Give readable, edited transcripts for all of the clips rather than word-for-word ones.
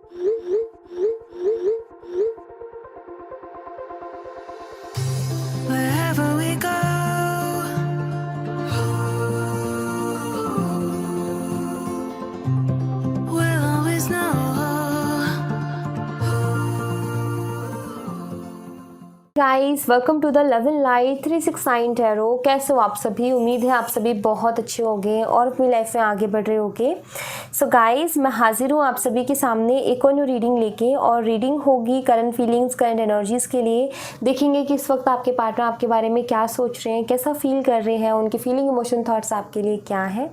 Wherever we go, we'll always know. Guys welcome to the love and light 369 tarot. कैसे हो आप सभी? उम्मीद है आप सभी बहुत अच्छे होंगे और अपनी लाइफ में आगे बढ़ रहे होंगे। सो गाइस, मैं हाजिर हूँ आप सभी के सामने एक और न्यू रीडिंग लेके, और रीडिंग होगी करंट फीलिंग्स, करंट एनर्जीज़ के लिए। देखेंगे कि इस वक्त आपके पार्टनर आपके बारे में क्या सोच रहे हैं, कैसा फील कर रहे हैं, उनकी फीलिंग, इमोशन, थॉट्स आपके लिए क्या है।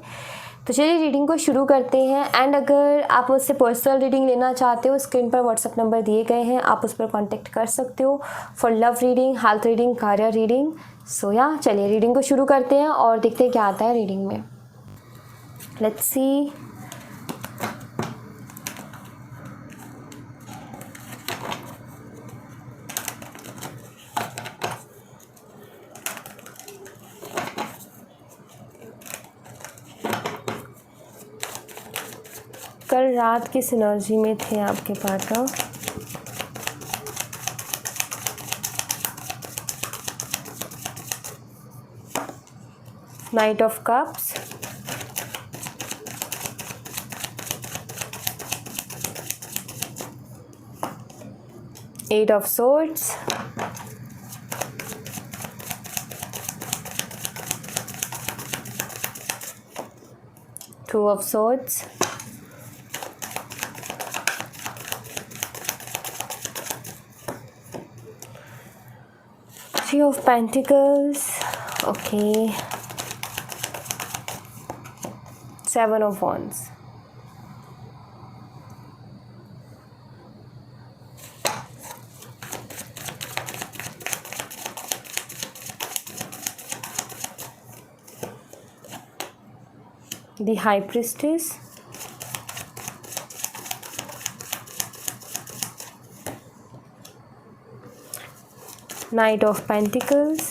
तो चलिए रीडिंग को शुरू करते हैं। एंड अगर आप मुझसे पर्सनल रीडिंग लेना चाहते हो, स्क्रीन पर व्हाट्सएप नंबर दिए गए हैं, आप उस पर कांटेक्ट कर सकते हो for love reading, health reading, career reading. So या चलिए रीडिंग को शुरू करते हैं और देखते हैं क्या आता है रीडिंग में। Let's see. कल रात किस एनर्जी में थे आपके partner? Knight of cups, eight of swords, two of swords, Three of Pentacles, okay, Seven of Wands. The High Priestess, Knight of Pentacles,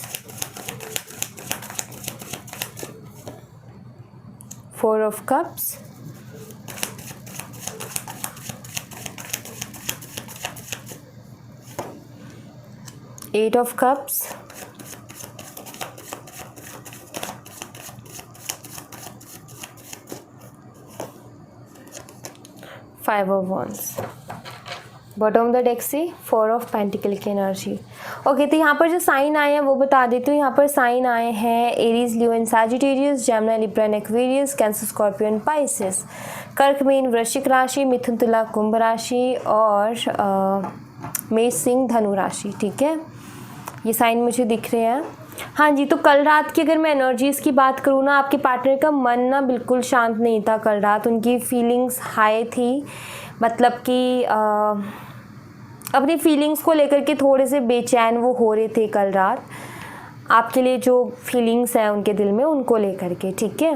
Four of Cups, Eight of Cups, Five of Wands। Bottom of the deck से four of pentacle की energy. Okay, तो यहाँ पर जो sign आए हैं वो बता देती हूँ। यहाँ पर साइन आए हैं Aries, Leo and Sagittarius, Gemini, Libra and Aquarius, cancer, Scorpio and Pisces, कर्क, मीन, वृश्चिक राशि, मिथुन, तुला, कुंभ राशि और मेष, सिंह, धनु राशि। ठीक है, ये साइन मुझे दिख रहे हैं। हाँ जी, तो कल रात की अगर मैं एनर्जीज़ की बात करूँ ना, आपके पार्टनर का मन ना बिल्कुल शांत नहीं था कल रात। उनकी फीलिंग्स हाई थी, मतलब कि अपनी फीलिंग्स को लेकर के थोड़े से बेचैन वो हो रहे थे कल रात, आपके लिए जो फीलिंग्स हैं उनके दिल में, उनको लेकर के। ठीक है,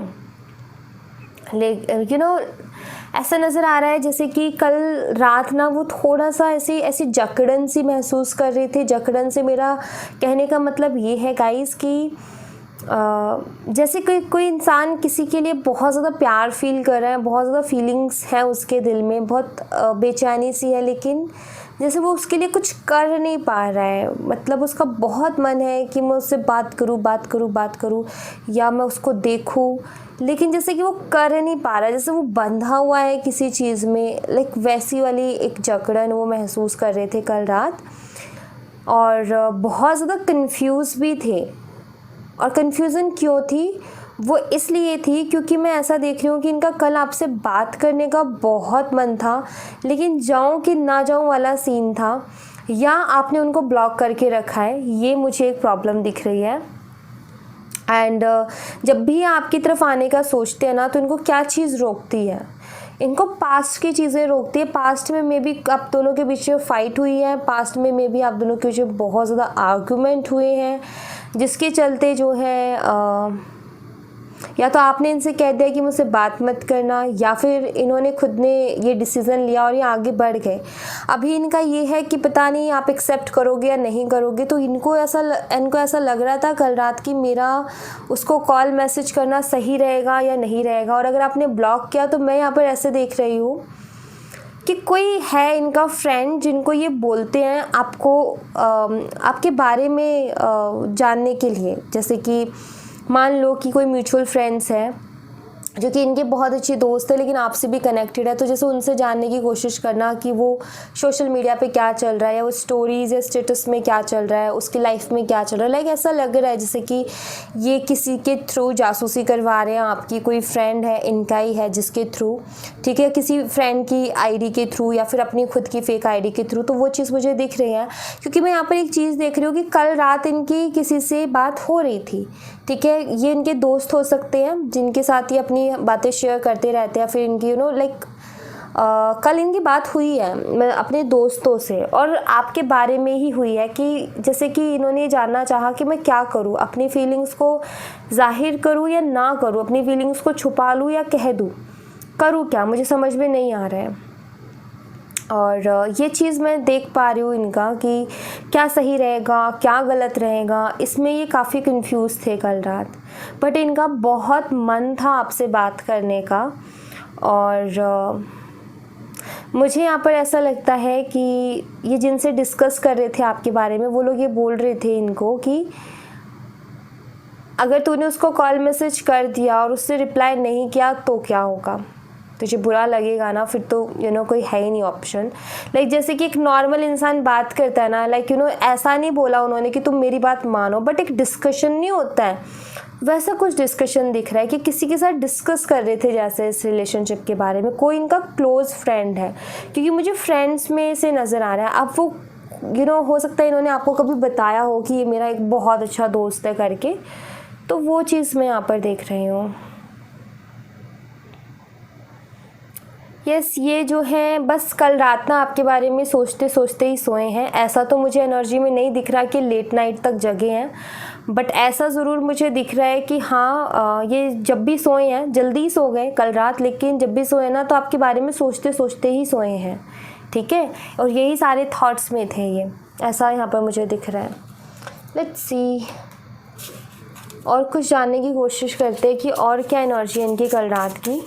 ऐसा नज़र आ रहा है जैसे कि कल रात ना वो थोड़ा सा ऐसी जकड़न सी महसूस कर रहे थे। जकड़न से मेरा कहने का मतलब ये है गाइस कि जैसे कोई इंसान किसी के लिए बहुत ज़्यादा प्यार फील कर रहा है, बहुत ज़्यादा फीलिंग्स हैं उसके दिल में, बहुत बेचैनी सी है, लेकिन जैसे वो उसके लिए कुछ कर नहीं पा रहा है। मतलब उसका बहुत मन है कि मैं उससे बात करूँ या मैं उसको देखूँ, लेकिन जैसे कि वो कर नहीं पा रहा है, जैसे वो बंधा हुआ है किसी चीज़ में। लाइक वैसी वाली एक जकड़न वो महसूस कर रहे थे कल रात, और बहुत ज़्यादा कंफ्यूज भी थे। और कन्फ्यूज़न क्यों थी? वो इसलिए थी क्योंकि मैं ऐसा देख रही हूँ कि इनका कल आपसे बात करने का बहुत मन था, लेकिन जाऊँ कि ना जाऊँ वाला सीन था, या आपने उनको ब्लॉक करके रखा है, ये मुझे एक प्रॉब्लम दिख रही है। एंड जब भी आपकी तरफ आने का सोचते हैं ना, तो इनको क्या चीज़ रोकती है? इनको पास्ट की चीज़ें रोकती है। पास्ट में मे बी आप दोनों के बीच में फ़ाइट हुई है, पास्ट में मे बी आप दोनों के बीच में बहुत ज़्यादा आर्गूमेंट हुए हैं, जिसके चलते जो है या तो आपने इनसे कह दिया कि मुझसे बात मत करना, या फिर इन्होंने खुद ने ये डिसीज़न लिया और ये आगे बढ़ गए। अभी इनका ये है कि पता नहीं आप एक्सेप्ट करोगे या नहीं करोगे। तो इनको ऐसा लग रहा था कल रात कि मेरा उसको कॉल मैसेज करना सही रहेगा या नहीं रहेगा। और अगर आपने ब्लॉक किया, तो मैं यहाँ पर ऐसे देख रही हूँ कि कोई है इनका फ्रेंड जिनको ये बोलते हैं आपको आपके बारे में जानने के लिए। जैसे कि मान लो कि कोई म्यूचुअल फ्रेंड्स है जो कि इनके बहुत अच्छे दोस्त है लेकिन आपसे भी कनेक्टेड है, तो जैसे उनसे जानने की कोशिश करना कि वो सोशल मीडिया पे क्या चल रहा है, या वो स्टोरीज़ या स्टेटस में क्या चल रहा है, उसकी लाइफ में क्या चल रहा है। लाइक ऐसा लग रहा है जैसे कि ये किसी के थ्रू जासूसी करवा रहे हैं आपकी, कोई फ्रेंड है इनका ही है जिसके थ्रू, ठीक है, किसी फ्रेंड की आईडी के थ्रू या फिर अपनी खुद की फेक आईडी के थ्रू। तो वो चीज़ मुझे दिख रही है क्योंकि मैं यहाँ पर एक चीज़ देख रही हूँ कि कल रात इनकी किसी से बात हो रही थी, ठीक है। ये इनके दोस्त हो सकते हैं जिनके साथ ये अपनी बातें शेयर करते रहते हैं, फिर इनकी लाइक कल इनकी बात हुई है अपने दोस्तों से और आपके बारे में ही हुई है कि जैसे कि इन्होंने जानना चाहा कि मैं क्या करूं, अपनी फीलिंग्स को जाहिर करूं या ना करूं, अपनी फीलिंग्स को छुपा लूं या कह दूं, करूं क्या, मुझे समझ में नहीं आ रहा है। और ये चीज़ मैं देख पा रही हूँ इनका कि क्या सही रहेगा क्या गलत रहेगा, इसमें ये काफ़ी कंफ्यूज थे कल रात। बट इनका बहुत मन था आपसे बात करने का और मुझे यहाँ पर ऐसा लगता है कि ये जिनसे डिस्कस कर रहे थे आपके बारे में वो लोग ये बोल रहे थे इनको कि अगर तूने उसको कॉल मैसेज कर दिया और उससे रिप्लाई नहीं किया तो क्या होगा, तुझे बुरा लगेगा ना, फिर तो कोई है ही नहीं ऑप्शन। लाइक जैसे कि एक नॉर्मल इंसान बात करता है ना, लाइक ऐसा नहीं बोला उन्होंने कि तुम मेरी बात मानो, बट एक डिस्कशन नहीं होता है, वैसा कुछ डिस्कशन दिख रहा है कि किसी के साथ डिस्कस कर रहे थे जैसे इस रिलेशनशिप के बारे में, कोई इनका क्लोज फ्रेंड है क्योंकि मुझे फ्रेंड्स में से नज़र आ रहा है। अब वो हो सकता है इन्होंने आपको कभी बताया हो कि ये मेरा एक बहुत अच्छा दोस्त है करके, तो वो चीज़ मैं यहाँ पर देख रही हूँ। यस, ये जो है बस कल रात ना आपके बारे में सोचते सोचते ही सोए हैं। ऐसा तो मुझे एनर्जी में नहीं दिख रहा कि लेट नाइट तक जगे हैं, बट ऐसा ज़रूर मुझे दिख रहा है कि हाँ ये जब भी सोए हैं जल्दी सो गए कल रात, लेकिन जब भी सोए ना तो आपके बारे में सोचते सोचते ही सोए हैं, ठीक है। और यही सारे थॉट्स में थे ये, ऐसा यहाँ पर मुझे दिख रहा है। लेट्स सी, और कुछ जानने की कोशिश करते हैं कि और क्या एनर्जी है इनकी कल रात की।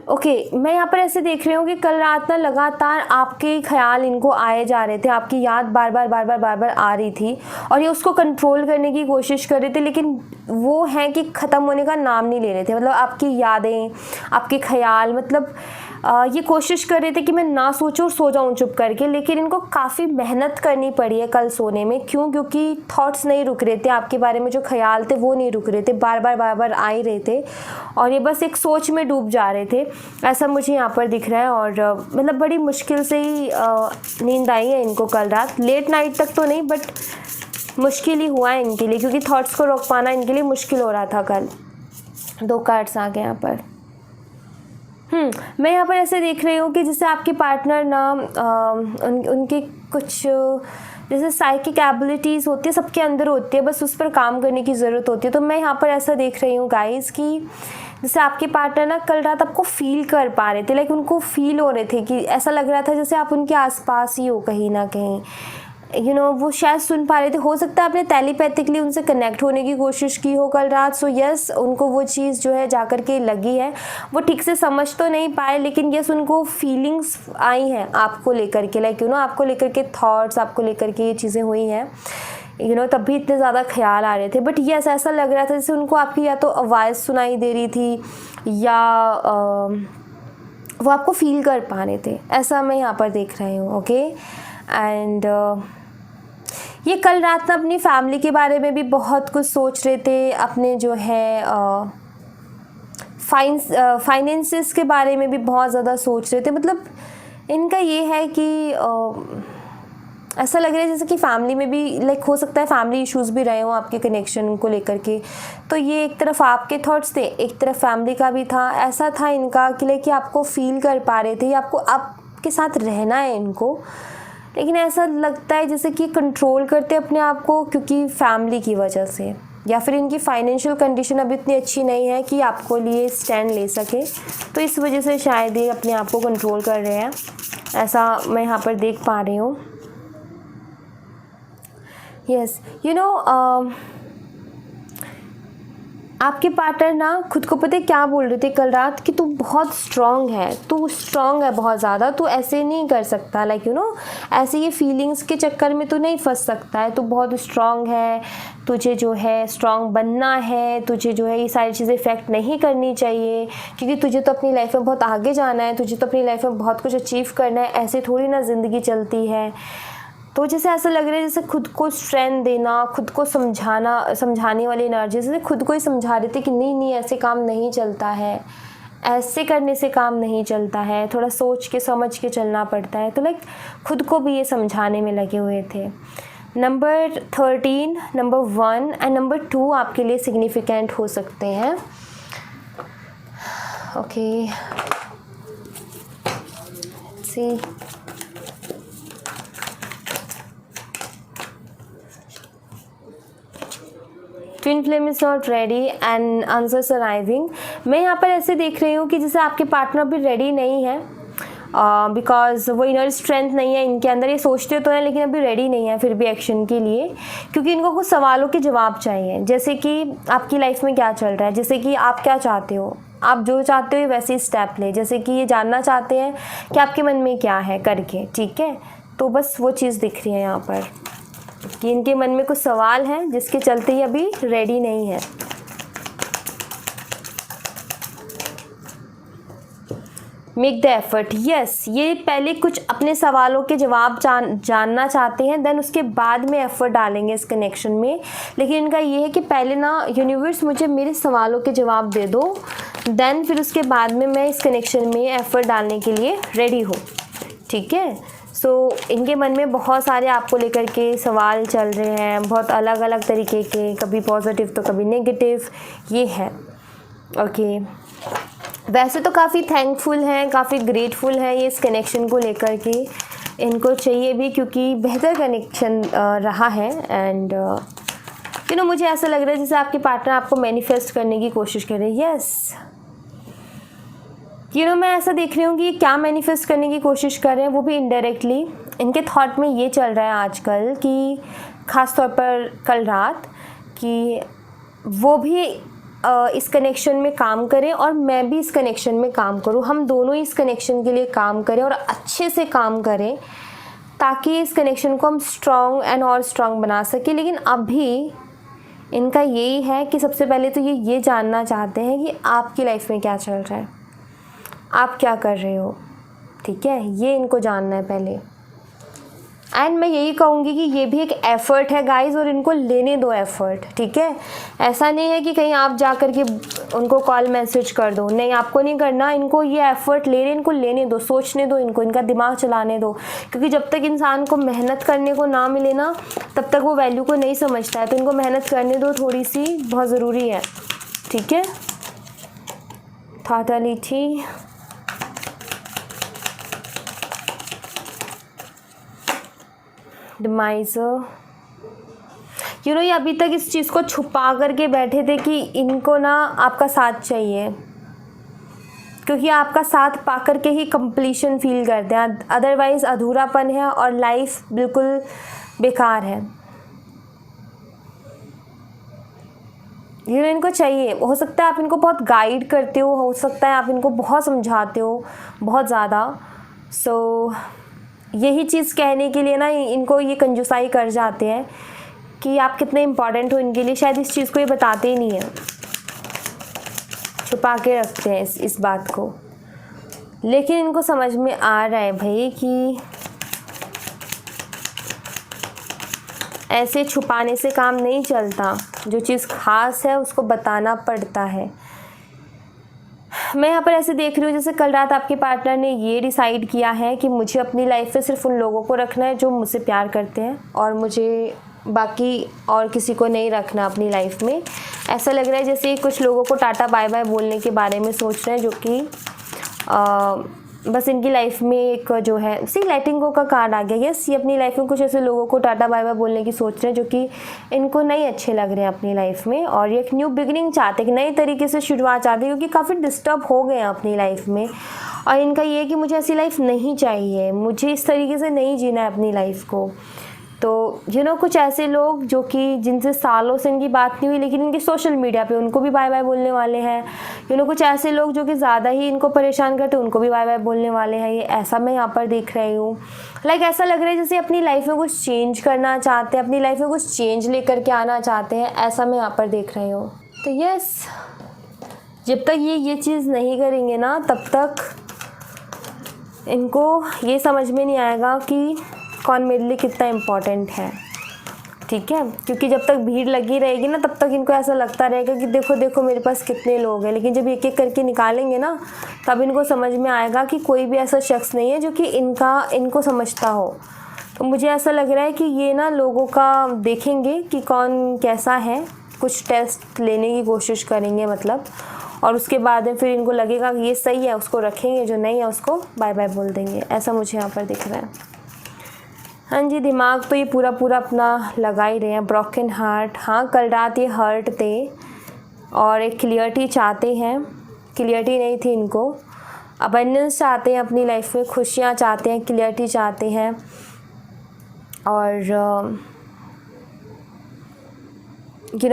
ओके, मैं यहाँ पर ऐसे देख रही हूँ कि कल रात ना लगातार आपके ख्याल इनको आए जा रहे थे, आपकी याद बार बार आ रही थी और ये उसको कंट्रोल करने की कोशिश कर रहे थे, लेकिन वो है कि ख़त्म होने का नाम नहीं ले रहे थे। मतलब आपकी यादें, आपके ख्याल, मतलब ये कोशिश कर रहे थे कि मैं ना सोचूं और सो जाऊं चुप करके, लेकिन इनको काफ़ी मेहनत करनी पड़ी है कल सोने में। क्यों? क्योंकि थॉट्स नहीं रुक रहे थे, आपके बारे में जो ख्याल थे वो नहीं रुक रहे थे, बार बार आ ही रहे थे और ये बस एक सोच में डूब जा रहे थे, ऐसा मुझे यहाँ पर दिख रहा है। और मतलब बड़ी मुश्किल से ही नींद आई है इनको कल रात, लेट नाइट तक तो नहीं बट मुश्किल ही हुआ है इनके लिए, क्योंकि थॉट्स को रोक पाना इनके लिए मुश्किल हो रहा था कल। 2 कार्ड्स आ गए यहाँ पर। मैं यहाँ पर ऐसे देख रही हूँ कि जैसे आपके पार्टनर ना उनके कुछ जैसे साइकिक एबिलिटीज़ होती है, सबके अंदर होती है, बस उस पर काम करने की ज़रूरत होती है। तो मैं यहाँ पर ऐसा देख रही हूँ गाइस कि जैसे आपके पार्टनर ना कल रात आपको फील कर पा रहे थे, लाइक उनको फील हो रहे थे कि ऐसा लग रहा था जैसे आप उनके आसपास ही हो कहीं ना कहीं, वो शायद सुन पा रहे थे। हो सकता है आपने टेलीपैथिकली उनसे कनेक्ट होने की कोशिश की हो कल रात। सो यस, उनको वो चीज़ जो है जाकर के लगी है, वो ठीक से समझ तो नहीं पाए, लेकिन यस उनको फीलिंग्स आई हैं आपको लेकर के, लाइक आपको लेकर के थॉट्स, आपको लेकर के ये चीज़ें हुई हैं, तब भी इतने ज़्यादा ख्याल आ रहे थे। बट यस, ऐसा लग रहा था जैसे उनको आपकी या तो आवाज़ सुनाई दे रही थी या वो आपको फील कर पा रहे थे, ऐसा मैं यहाँ पर देख रही हूँ। ओके, एंड ये कल रात ना अपनी फैमिली के बारे में भी बहुत कुछ सोच रहे थे, अपने जो है फाइनेंसेस के बारे में भी बहुत ज़्यादा सोच रहे थे। मतलब इनका ये है कि ऐसा लग रहा है जैसे कि फैमिली में भी लाइक हो सकता है फैमिली इश्यूज़ भी रहे हों आपके कनेक्शन को लेकर के, तो ये एक तरफ आपके थॉट्स थे, एक तरफ फैमिली का भी था। ऐसा था इनका कि लाइक आपको फील कर पा रहे थे, आपको आपके साथ रहना है इनको, लेकिन ऐसा लगता है जैसे कि कंट्रोल करते अपने आप को, क्योंकि फैमिली की वजह से या फिर इनकी फाइनेंशियल कंडीशन अभी इतनी अच्छी नहीं है कि आपको लिए स्टैंड ले सके, तो इस वजह से शायद ये अपने आप को कंट्रोल कर रहे हैं, ऐसा मैं यहाँ पर देख पा रही हूँ। यस, आपके पार्टनर ना खुद को पता है क्या बोल रहे थे कल रात कि तू बहुत स्ट्रांग है, तू स्ट्रांग है बहुत ज़्यादा, तू ऐसे नहीं कर सकता, ऐसे ये फीलिंग्स के चक्कर में तू नहीं फंस सकता है, तू बहुत स्ट्रांग है, तुझे जो है स्ट्रांग बनना है, तुझे जो है ये सारी चीज़ें इफ़ेक्ट नहीं करनी चाहिए, क्योंकि तुझे तो अपनी लाइफ में बहुत आगे जाना है, तुझे तो अपनी लाइफ में बहुत कुछ अचीव करना है, ऐसे थोड़ी ना ज़िंदगी चलती है। तो जैसे ऐसा लग रहा है जैसे खुद को स्ट्रेंथ देना, खुद को समझाने वाली एनर्जी, जैसे खुद को ही समझा रहे थे कि नहीं ऐसे काम नहीं चलता है, ऐसे करने से काम नहीं चलता है, थोड़ा सोच के समझ के चलना पड़ता है। तो खुद को भी ये समझाने में लगे हुए थे। नंबर 13, नंबर 1 एंड नंबर 2 आपके लिए सिग्निफिकेंट हो सकते हैं। Okay, see twin flame is not ready and answers arriving. मैं यहाँ पर ऐसे देख रही हूँ कि जैसे आपके पार्टनर भी रेडी नहीं है, बिकॉज वो इनर स्ट्रेंथ नहीं है इनके अंदर, ये सोचते तो हैं लेकिन अभी रेडी नहीं है फिर भी एक्शन के लिए, क्योंकि इनको कुछ सवालों के जवाब चाहिए, जैसे कि आपकी लाइफ में क्या चल रहा है, जैसे कि आप क्या चाहते हो, आप जो चाहते हो वैसे ही स्टेप ले, जैसे कि ये जानना चाहते हैं कि आपके मन में क्या है करके, ठीक है। तो बस वो चीज़ दिख रही है यहाँ पर कि इनके मन में कुछ सवाल हैं जिसके चलते ही अभी रेडी नहीं है। मेक द एफर्ट, यस, ये पहले कुछ अपने सवालों के जवाब जानना चाहते हैं, देन उसके बाद में एफर्ट डालेंगे इस कनेक्शन में। लेकिन इनका ये है कि पहले ना यूनिवर्स मुझे मेरे सवालों के जवाब दे दो, देन फिर उसके बाद में मैं इस कनेक्शन में एफर्ट डालने के लिए रेडी हूँ, ठीक है। सो इनके मन में बहुत सारे आपको लेकर के सवाल चल रहे हैं, बहुत अलग अलग तरीके के, कभी पॉजिटिव तो कभी नेगेटिव, ये है। ओके, वैसे तो काफ़ी थैंकफुल हैं, काफ़ी ग्रेटफुल हैं ये इस कनेक्शन को लेकर के, इनको चाहिए भी क्योंकि बेहतर कनेक्शन रहा है। एंड मुझे ऐसा लग रहा है जैसे आपके पार्टनर आपको मैनिफेस्ट करने की कोशिश कर रहे हैं। यस, मैं ऐसा देख रही हूँ कि क्या मैनिफेस्ट करने की कोशिश कर रहे हैं, वो भी इनडायरेक्टली। इनके थॉट में ये चल रहा है आजकल कि ख़ास तौर पर कल रात, कि वो भी इस कनेक्शन में काम करें और मैं भी इस कनेक्शन में काम करूं, हम दोनों ही इस कनेक्शन के लिए काम करें और अच्छे से काम करें, ताकि इस कनेक्शन को हम स्ट्रॉन्ग एंड और स्ट्रॉन्ग बना सकें। लेकिन अभी इनका यही है कि सबसे पहले तो ये जानना चाहते हैं कि आपकी लाइफ में क्या चल रहा है, आप क्या कर रहे हो, ठीक है, ये इनको जानना है पहले। एंड मैं यही कहूँगी कि ये भी एक एफ़र्ट है गाइस, और इनको लेने दो एफ़र्ट, ठीक है। ऐसा नहीं है कि कहीं आप जा कर के उनको कॉल मैसेज कर दो, नहीं, आपको नहीं करना, इनको ये एफ़र्ट ले रहे, इनको लेने दो, सोचने दो इनको, इनका दिमाग चलाने दो, क्योंकि जब तक इंसान को मेहनत करने को ना मिले ना, तब तक वो वैल्यू को नहीं समझता है। तो इनको मेहनत करने दो थोड़ी सी, बहुत ज़रूरी है, ठीक है। थॉटलिटी, डिमाइज़र, ये अभी तक इस चीज़ को छुपा करके बैठे थे कि इनको ना आपका साथ चाहिए, क्योंकि आपका साथ पा करके ही कंप्लीशन फील करते हैं, अदरवाइज़ अधूरापन है और लाइफ बिल्कुल बेकार है। इनको चाहिए, हो सकता है आप इनको बहुत गाइड करते हो सकता है आप इनको बहुत समझाते हो बहुत ज़्यादा। सो यही चीज़ कहने के लिए ना इनको ये कंजूसाई कर जाते हैं कि आप कितने इम्पॉर्टेंट हो इनके लिए, शायद इस चीज़ को ये बताते ही नहीं है, छुपा के रखते हैं इस बात को। लेकिन इनको समझ में आ रहा है भाई कि ऐसे छुपाने से काम नहीं चलता, जो चीज़ ख़ास है उसको बताना पड़ता है। मैं यहाँ पर ऐसे देख रही हूँ जैसे कल रात आपके पार्टनर ने ये डिसाइड किया है कि मुझे अपनी लाइफ में सिर्फ उन लोगों को रखना है जो मुझसे प्यार करते हैं, और मुझे बाकी और किसी को नहीं रखना अपनी लाइफ में। ऐसा लग रहा है जैसे कुछ लोगों को टाटा बाय बाय बोलने के बारे में सोच रहे हैं, जो कि बस इनकी लाइफ में एक जो है लेटिंग गो का कार्ड आ गया। यस, ये अपनी लाइफ में कुछ ऐसे लोगों को टाटा बाय बाय बोलने की सोच रहे हैं जो कि इनको नहीं अच्छे लग रहे हैं अपनी लाइफ में, और ये एक न्यू बिगिनिंग चाहते हैं, एक नए तरीके से शुरुआत चाहते हैं, क्योंकि काफ़ी डिस्टर्ब हो गए हैं अपनी लाइफ में। और इनका ये है कि मुझे ऐसी लाइफ नहीं चाहिए, मुझे इस तरीके से नहीं जीना है अपनी लाइफ को। तो कुछ ऐसे लोग जो कि जिनसे सालों से इनकी बात नहीं हुई, लेकिन इनकी सोशल मीडिया पे उनको भी बाय बाय बोलने वाले हैं। कुछ ऐसे लोग जो कि ज़्यादा ही इनको परेशान करते हैं, उनको भी बाय बाय बोलने वाले हैं। ये ऐसा मैं यहाँ पर देख रही हूँ। ऐसा लग रहा है जैसे अपनी लाइफ में कुछ चेंज करना चाहते हैं, अपनी लाइफ में कुछ चेंज लेकर के आना चाहते हैं, ऐसा मैं यहाँ पर देख रही हूँ। तो यस, जब तक ये चीज़ नहीं करेंगे ना, तब तक इनको ये समझ में नहीं आएगा कि कौन मेरे लिए कितना इम्पोर्टेंट है। ठीक है, क्योंकि जब तक भीड़ लगी रहेगी ना, तब तक इनको ऐसा लगता रहेगा कि देखो देखो मेरे पास कितने लोग हैं। लेकिन जब एक एक करके निकालेंगे ना, तब इनको समझ में आएगा कि कोई भी ऐसा शख्स नहीं है जो कि इनको समझता हो। तो मुझे ऐसा लग रहा है कि ये ना लोगों का देखेंगे कि कौन कैसा है, कुछ टेस्ट लेने की कोशिश करेंगे मतलब, और उसके बाद में फिर इनको लगेगा कि ये सही है, उसको रखेंगे, जो नहीं है उसको बाय बाय बोल देंगे। ऐसा मुझे यहाँ पर दिख रहा है। हाँ जी, दिमाग तो ये पूरा अपना लगा ही रहे हैं। ब्रोकन हार्ट, हाँ कल रात ये हर्ट थे और एक क्लियरिटी चाहते हैं। क्लियरिटी नहीं थी इनको, अबंडेंस चाहते हैं अपनी लाइफ में, खुशियाँ चाहते हैं, क्लियरिटी चाहते हैं। और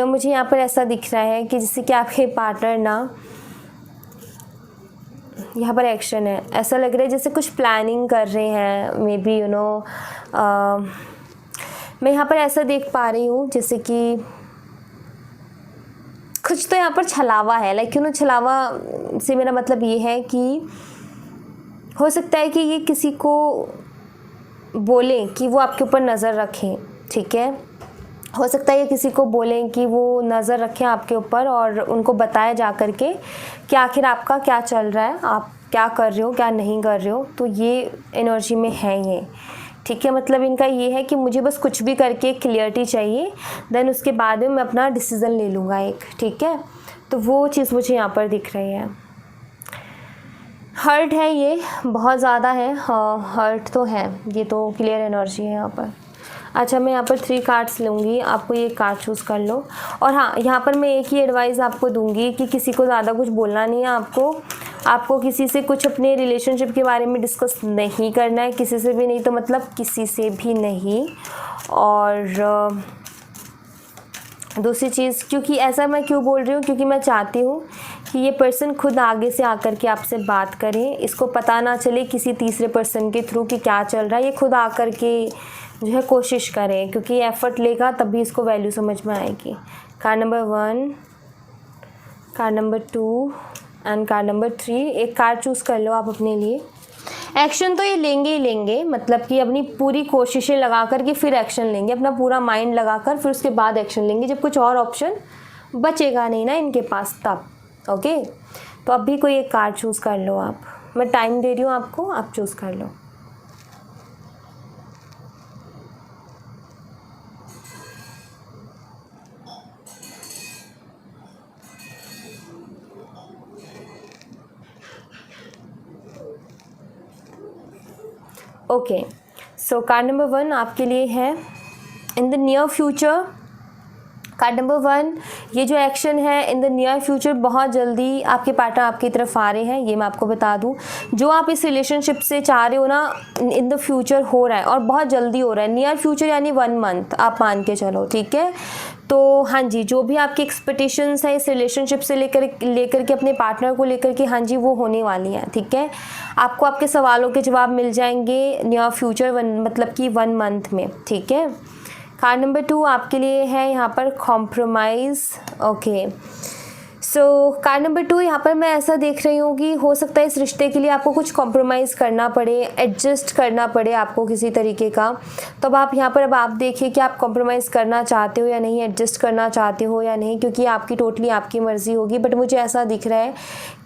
मुझे यहाँ पर ऐसा दिख रहा है कि जैसे कि आपके पार्टनर ना, यहाँ पर एक्शन है। ऐसा लग रहा है जैसे कुछ प्लानिंग कर रहे हैं, मे बी मैं यहाँ पर ऐसा देख पा रही हूँ जैसे कि कुछ तो यहाँ पर छलावा है। छलावा से मेरा मतलब ये है कि हो सकता है कि ये किसी को बोलें कि वो आपके ऊपर नज़र रखें। ठीक है, हो सकता है ये किसी को बोलें कि वो नज़र रखें आपके ऊपर, और उनको बताया जा कर के कि आखिर आपका क्या चल रहा है, आप क्या कर रहे हो, क्या नहीं कर रहे हो। तो ये एनर्जी में है ये। ठीक है, मतलब इनका ये है कि मुझे बस कुछ भी करके क्लियरिटी चाहिए, देन उसके बाद में मैं अपना डिसीज़न ले लूँगा एक। ठीक है, तो वो चीज़ मुझे यहाँ पर दिख रही है। हर्ट है ये, बहुत ज़्यादा है। हाँ, हर्ट तो है, ये तो क्लियर एनर्जी है यहाँ पर। अच्छा, मैं यहाँ पर 3 कार्ड्स लूँगी, आपको ये कार्ड चूज़ कर लो। और हाँ, यहाँ पर मैं एक ही एडवाइस आपको दूँगी कि किसी को ज़्यादा कुछ बोलना नहीं है आपको किसी से कुछ अपने रिलेशनशिप के बारे में डिस्कस नहीं करना है, किसी से भी नहीं, तो मतलब किसी से भी नहीं। और दूसरी चीज़, क्योंकि ऐसा मैं क्यों बोल रही हूँ, क्योंकि मैं चाहती हूँ कि ये पर्सन खुद आगे से आकर के आपसे बात करें, इसको पता ना चले किसी तीसरे पर्सन के थ्रू कि क्या चल रहा है। ये खुद आकर के जो है कोशिश करें, क्योंकि एफर्ट लेगा तभी इसको वैल्यू समझ में आएगी। Card number 1, card number 2 and card number 3। एक कार्ड चूज़ कर लो आप अपने लिए। एक्शन तो ये लेंगे ही लेंगे, मतलब कि अपनी पूरी कोशिशें लगा कर के फिर एक्शन लेंगे, अपना पूरा माइंड लगाकर फिर उसके बाद एक्शन लेंगे, जब कुछ और ऑप्शन बचेगा नहीं ना इनके पास तब। ओके, तो अभी कोई एक कार्ड चूज़ कर लो आप। मैं टाइम दे रही हूँ आपको, आप चूज़ कर लो। ओके, सो कार्ड नंबर 1 आपके लिए है in the near future. Card number 1, ये जो एक्शन है इन द नियर फ्यूचर, बहुत जल्दी आपके पार्टनर आपकी तरफ आ रहे हैं, ये मैं आपको बता दूं। जो आप इस रिलेशनशिप से चाह रहे हो ना, इन द फ्यूचर हो रहा है, और बहुत जल्दी हो रहा है। नियर फ्यूचर यानी 1 मंथ आप मान के चलो। ठीक है, तो हाँ जी, जो भी आपकी एक्सपेक्टेशंस है इस रिलेशनशिप से लेकर के अपने पार्टनर को लेकर के, हाँ जी, वो होने वाली हैं। ठीक है, आपको आपके सवालों के जवाब मिल जाएंगे नियर फ्यूचर, मतलब कि 1 मंथ में। ठीक है, कार्ड नंबर 2 आपके लिए है यहाँ पर कॉम्प्रोमाइज़। ओके, सो कार्ड नंबर 2 यहाँ पर मैं ऐसा देख रही हूँ कि हो सकता है इस रिश्ते के लिए आपको कुछ कॉम्प्रोमाइज़ करना पड़े, एडजस्ट करना पड़े आपको किसी तरीके का। तो अब आप यहाँ पर अब आप देखिए कि आप कॉम्प्रोमाइज़ करना चाहते हो या नहीं, एडजस्ट करना चाहते हो या नहीं, क्योंकि आपकी टोटली आपकी मर्ज़ी होगी। बट मुझे ऐसा दिख रहा है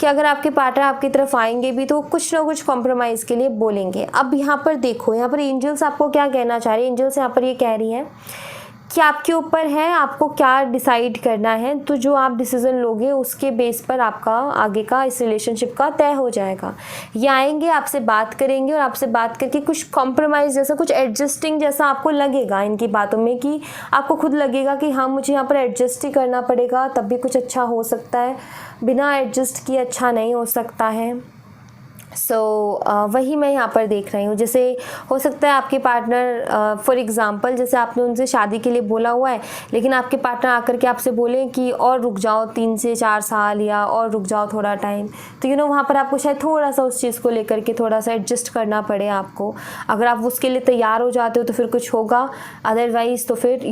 कि अगर आपके पार्टनर आपकी तरफ आएंगे भी तो कुछ ना कुछ कॉम्प्रोमाइज़ के लिए बोलेंगे। अब यहाँ पर देखो, यहाँ पर एंजल्स आपको क्या कहना चाह रही है। एंजल्स यहाँ पर ये कह रही हैं कि आपके ऊपर है, आपको क्या डिसाइड करना है। तो जो आप डिसीज़न लोगे उसके बेस पर आपका आगे का इस रिलेशनशिप का तय हो जाएगा। ये आएंगे, आपसे बात करेंगे, और आपसे बात करके कुछ कॉम्प्रोमाइज़ जैसा, कुछ एडजस्टिंग जैसा आपको लगेगा इनकी बातों में, कि आपको खुद लगेगा कि हाँ मुझे यहाँ पर एडजस्ट ही करना पड़ेगा तब भी कुछ अच्छा हो सकता है, बिना एडजस्ट किए अच्छा नहीं हो सकता है। सो वही मैं यहाँ पर देख रही हूँ। जैसे हो सकता है आपके पार्टनर फॉर एग्ज़ाम्पल जैसे आपने उनसे शादी के लिए बोला हुआ है, लेकिन आपके पार्टनर आकर के आपसे बोलें कि और रुक जाओ 3 से 4 साल या और रुक जाओ थोड़ा टाइम, तो वहाँ पर आपको शायद थोड़ा सा उस चीज़ को लेकर के थोड़ा सा एडजस्ट करना पड़े आपको। अगर आप उसके लिए तैयार हो जाते हो तो फिर कुछ होगा, अदरवाइज़ तो फिर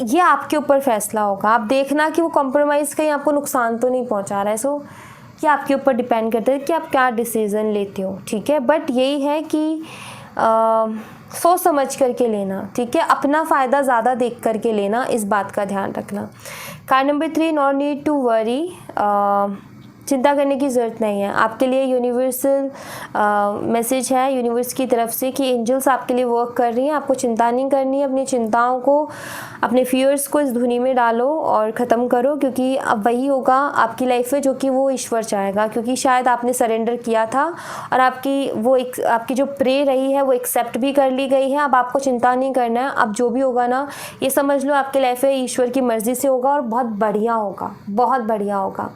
ये आपके ऊपर फैसला होगा। आप देखना कि वो कॉम्प्रोमाइज़ कहीं आपको नुकसान तो नहीं पहुँचा रहा है। सो ये आपके ऊपर डिपेंड करता है कि आप क्या डिसीज़न लेते हो, ठीक है। बट यही है कि सोच समझ करके लेना, ठीक है। अपना फ़ायदा ज़्यादा देख करके लेना, इस बात का ध्यान रखना। Card number 3, no need to worry, चिंता करने की ज़रूरत नहीं है। आपके लिए यूनिवर्सल मैसेज है यूनिवर्स की तरफ से कि एंजल्स आपके लिए वर्क कर रही हैं। आपको चिंता नहीं करनी है। अपनी चिंताओं को, अपने फियर्स को इस धुनी में डालो और ख़त्म करो, क्योंकि अब वही होगा आपकी लाइफ में जो कि वो ईश्वर चाहेगा। क्योंकि शायद आपने सरेंडर किया था और आपकी जो प्रे रही है वो एक्सेप्ट भी कर ली गई है। अब आपको चिंता नहीं करना है। अब जो भी होगा ना, ये समझ लो आपकी लाइफ में ईश्वर की मर्ज़ी से होगा और बहुत बढ़िया होगा, बहुत बढ़िया होगा।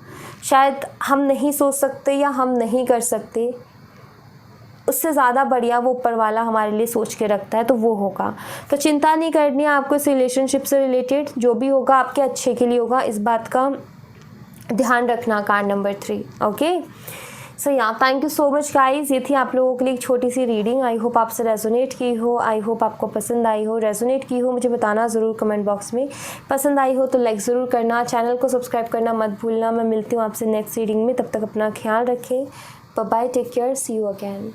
शायद हम नहीं सोच सकते या हम नहीं कर सकते, उससे ज़्यादा बढ़िया वो ऊपर वाला हमारे लिए सोच के रखता है, तो वो होगा। तो चिंता नहीं करनी है आपको इस रिलेशनशिप से रिलेटेड। जो भी होगा आपके अच्छे के लिए होगा, इस बात का ध्यान रखना। Card number 3, okay. So thank you so much guys. ये थी आप लोगों के लिए एक छोटी सी रीडिंग। आई होप आपसे रेजोनेट की हो, आई होप आपको पसंद आई हो। रेजोनेट की हो मुझे बताना ज़रूर कमेंट बॉक्स में। पसंद आई हो तो लाइक ज़रूर करना, चैनल को सब्सक्राइब करना मत भूलना। मैं मिलती हूँ आपसे नेक्स्ट रीडिंग में। तब तक अपना ख्याल रखें। Bye bye, take care, see you again.